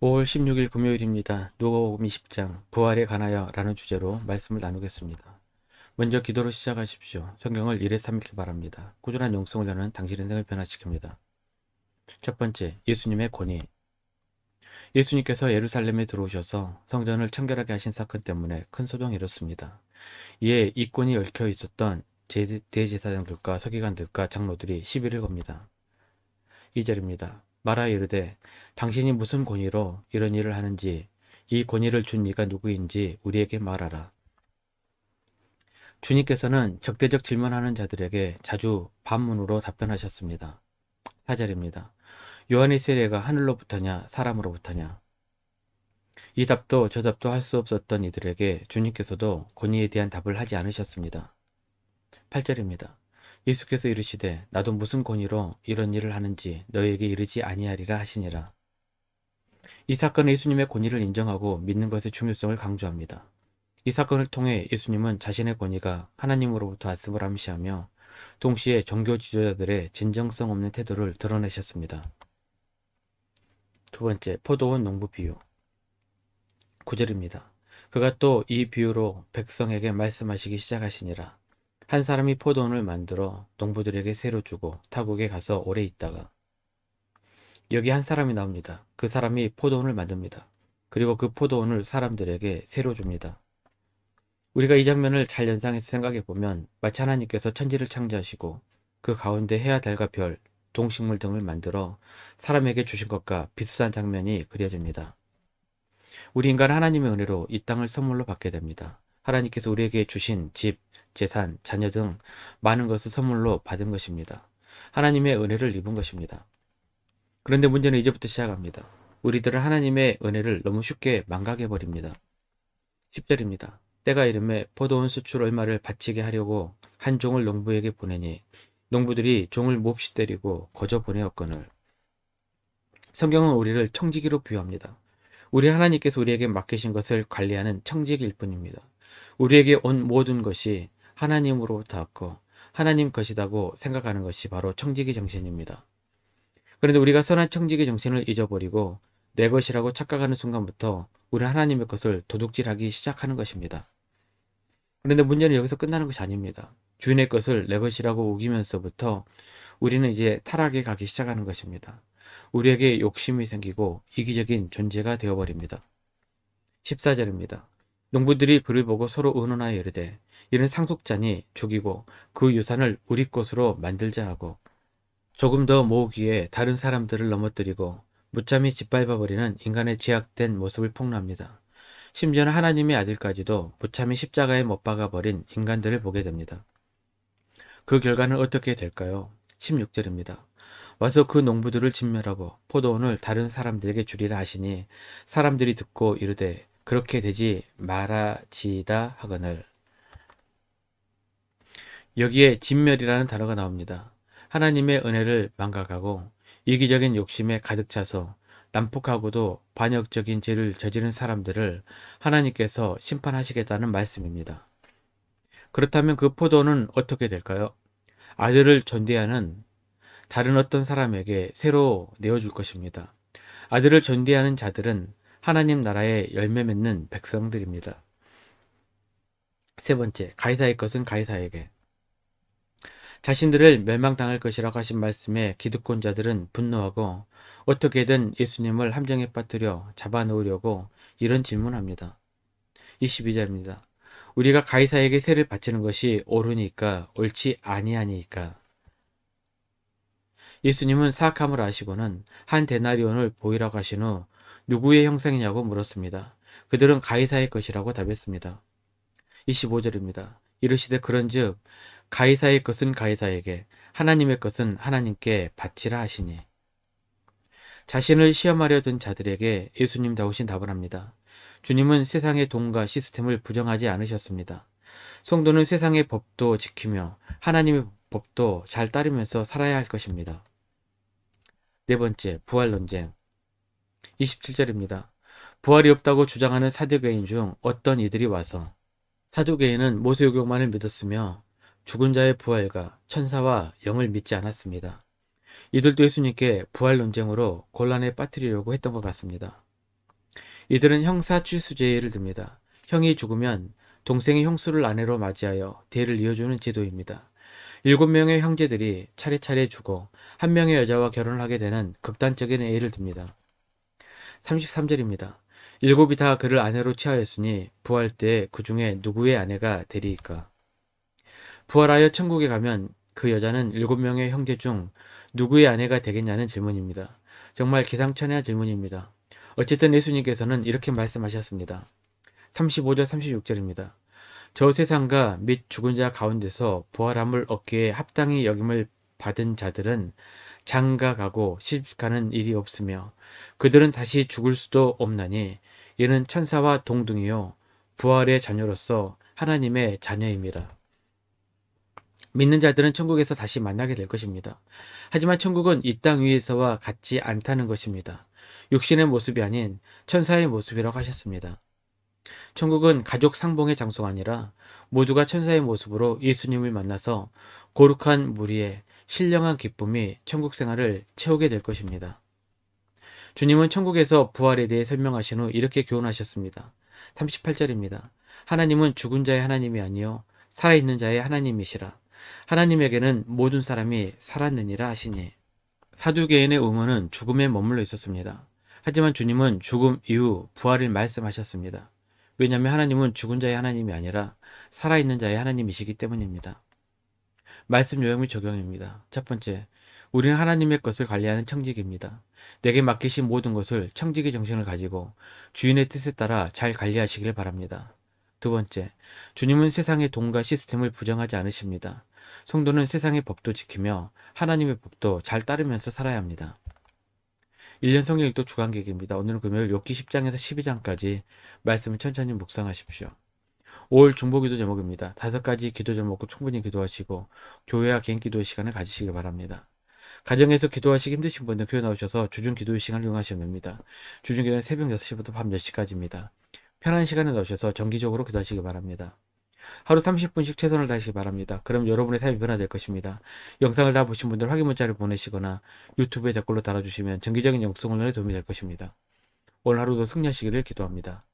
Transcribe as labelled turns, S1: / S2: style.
S1: 5월 16일 금요일입니다. 누가복음 20장 부활에 관하여 라는 주제로 말씀을 나누겠습니다. 먼저 기도로 시작하십시오. 성경을 1회 3읽기 바랍니다. 꾸준한 영성을 여는 당신의 인생을 변화시킵니다. 첫 번째, 예수님의 권위. 예수님께서 예루살렘에 들어오셔서 성전을 청결하게 하신 사건 때문에 큰 소동이 일었습니다. 이에 이 권이 얽혀 있었던 대제사장들과 서기관들과 장로들이 시비를 겁니다. 2절입니다. 말하 이르되 당신이 무슨 권위로 이런 일을 하는지 이 권위를 준 이가 누구인지 우리에게 말하라. 주님께서는 적대적 질문하는 자들에게 자주 반문으로 답변하셨습니다. 4절입니다. 요한의 세례가 하늘로부터냐 사람으로부터냐. 이 답도 저 답도 할 수 없었던 이들에게 주님께서도 권위에 대한 답을 하지 않으셨습니다. 8절입니다. 예수께서 이르시되 나도 무슨 권위로 이런 일을 하는지 너에게 이르지 아니하리라 하시니라. 이 사건은 예수님의 권위를 인정하고 믿는 것의 중요성을 강조합니다. 이 사건을 통해 예수님은 자신의 권위가 하나님으로부터 왔음을 암시하며 동시에 종교 지도자들의 진정성 없는 태도를 드러내셨습니다. 두 번째, 포도원 농부 비유. 9절입니다. 그가 또 이 비유로 백성에게 말씀하시기 시작하시니라. 한 사람이 포도원을 만들어 농부들에게 새로 주고 타국에 가서 오래 있다가 여기 한 사람이 나옵니다. 그 사람이 포도원을 만듭니다. 그리고 그 포도원을 사람들에게 새로 줍니다. 우리가 이 장면을 잘 연상해서 생각해 보면 마치 하나님께서 천지를 창조하시고 그 가운데 해와 달과 별, 동식물 등을 만들어 사람에게 주신 것과 비슷한 장면이 그려집니다. 우리 인간은 하나님의 은혜로 이 땅을 선물로 받게 됩니다. 하나님께서 우리에게 주신 집, 재산, 자녀 등 많은 것을 선물로 받은 것입니다. 하나님의 은혜를 입은 것입니다. 그런데 문제는 이제부터 시작합니다. 우리들은 하나님의 은혜를 너무 쉽게 망각해버립니다. 10절입니다. 때가 이름에 포도원 수출 얼마를 바치게 하려고 한 종을 농부에게 보내니 농부들이 종을 몹시 때리고 거저 보내었거늘. 성경은 우리를 청지기로 비유합니다. 우리 하나님께서 우리에게 맡기신 것을 관리하는 청지기일 뿐입니다. 우리에게 온 모든 것이 하나님으로부터 왔고 하나님 것이라고 생각하는 것이 바로 청지기 정신입니다. 그런데 우리가 선한 청지기 정신을 잊어버리고 내 것이라고 착각하는 순간부터 우리는 하나님의 것을 도둑질하기 시작하는 것입니다. 그런데 문제는 여기서 끝나는 것이 아닙니다. 주인의 것을 내 것이라고 우기면서부터 우리는 이제 타락에 가기 시작하는 것입니다. 우리에게 욕심이 생기고 이기적인 존재가 되어버립니다. 14절입니다. 농부들이 그를 보고 서로 의논하여 이르되 이는 상속자니 죽이고 그 유산을 우리 것으로 만들자 하고 조금 더 모으기에 다른 사람들을 넘어뜨리고 무참히 짓밟아버리는 인간의 제약된 모습을 폭로합니다. 심지어는 하나님의 아들까지도 무참히 십자가에 못 박아버린 인간들을 보게 됩니다. 그 결과는 어떻게 될까요? 16절입니다. 와서 그 농부들을 진멸하고 포도원을 다른 사람들에게 주리라 하시니 사람들이 듣고 이르되 그렇게 되지 말아지이다 하거늘. 여기에 진멸이라는 단어가 나옵니다. 하나님의 은혜를 망각하고 이기적인 욕심에 가득 차서 난폭하고도 반역적인 죄를 저지른 사람들을 하나님께서 심판하시겠다는 말씀입니다. 그렇다면 그 포도는 어떻게 될까요? 아들을 존대하는 다른 어떤 사람에게 새로 내어줄 것입니다. 아들을 존대하는 자들은 하나님 나라의 열매 맺는 백성들입니다. 세 번째, 가이사의 것은 가이사에게. 자신들을 멸망당할 것이라고 하신 말씀에 기득권자들은 분노하고 어떻게든 예수님을 함정에 빠뜨려 잡아놓으려고 이런 질문합니다. 22절입니다. 우리가 가이사에게 세를 바치는 것이 옳으니까 옳지 아니하니까. 예수님은 사악함을 아시고는 한 데나리온을 보이라고 하신 후 누구의 형상이냐고 물었습니다. 그들은 가이사의 것이라고 답했습니다. 25절입니다. 이르시되 그런즉 가이사의 것은 가이사에게 하나님의 것은 하나님께 바치라 하시니. 자신을 시험하려 든 자들에게 예수님다우신 답을 합니다. 주님은 세상의 돈과 시스템을 부정하지 않으셨습니다. 성도는 세상의 법도 지키며 하나님의 법도 잘 따르면서 살아야 할 것입니다. 네 번째, 부활 논쟁. 27절입니다. 부활이 없다고 주장하는 사두개인 중 어떤 이들이 와서 사두개인은 모세오경만을 믿었으며 죽은 자의 부활과 천사와 영을 믿지 않았습니다. 이들도 예수님께 부활 논쟁으로 곤란에 빠뜨리려고 했던 것 같습니다. 이들은 형사 취수제를 듭니다. 형이 죽으면 동생이 형수를 아내로 맞이하여 대를 이어주는 제도입니다. 7명의 형제들이 차례차례 죽어 한 명의 여자와 결혼을 하게 되는 극단적인 예를 듭니다. 33절입니다. 일곱이 다 그를 아내로 취하였으니 부활 때 그 중에 누구의 아내가 되리이까. 부활하여 천국에 가면 그 여자는 7명의 형제 중 누구의 아내가 되겠냐는 질문입니다. 정말 기상천외한 질문입니다. 어쨌든 예수님께서는 이렇게 말씀하셨습니다. 35절 36절입니다. 저 세상과 및 죽은 자 가운데서 부활함을 얻기에 합당히 여김을 받은 자들은 장가가고 시집가는 일이 없으며 그들은 다시 죽을 수도 없나니 이는 천사와 동등이요 부활의 자녀로서 하나님의 자녀입니다. 믿는 자들은 천국에서 다시 만나게 될 것입니다. 하지만 천국은 이 땅 위에서와 같지 않다는 것입니다. 육신의 모습이 아닌 천사의 모습이라고 하셨습니다. 천국은 가족 상봉의 장소가 아니라 모두가 천사의 모습으로 예수님을 만나서 거룩한 무리의 신령한 기쁨이 천국 생활을 채우게 될 것입니다. 주님은 천국에서 부활에 대해 설명하신 후 이렇게 교훈하셨습니다. 38절입니다. 하나님은 죽은 자의 하나님이 아니요 살아있는 자의 하나님이시라. 하나님에게는 모든 사람이 살았느니라 하시니. 사두개인의 의문은 죽음에 머물러 있었습니다. 하지만 주님은 죽음 이후 부활을 말씀하셨습니다. 왜냐하면 하나님은 죽은 자의 하나님이 아니라 살아있는 자의 하나님이시기 때문입니다. 말씀 요약 및 적용입니다. 첫 번째, 우리는 하나님의 것을 관리하는 청직입니다. 내게 맡기신 모든 것을 청직의 정신을 가지고 주인의 뜻에 따라 잘 관리하시길 바랍니다. 두 번째, 주님은 세상의 돈과 시스템을 부정하지 않으십니다. 성도는 세상의 법도 지키며 하나님의 법도 잘 따르면서 살아야 합니다. 1년 성경 읽도 주간계획입니다. 오늘은 금요일 욥기 10장에서 12장까지 말씀을 천천히 묵상하십시오. 5월 중보기도 제목입니다. 5가지 기도 제목을 충분히 기도하시고 교회와 개인 기도의 시간을 가지시기 바랍니다. 가정에서 기도하시기 힘드신 분들 교회 나오셔서 주중 기도의 시간을 이용하시면 됩니다. 주중 기도는 새벽 6시부터 밤 10시까지입니다. 편한 시간에 나오셔서 정기적으로 기도하시기 바랍니다. 하루 30분씩 최선을 다하시기 바랍니다. 그럼 여러분의 삶이 변화될 것입니다. 영상을 다 보신 분들 확인 문자를 보내시거나 유튜브에 댓글로 달아주시면 정기적인 영성 훈련에 도움이 될 것입니다. 오늘 하루도 승리하시기를 기도합니다.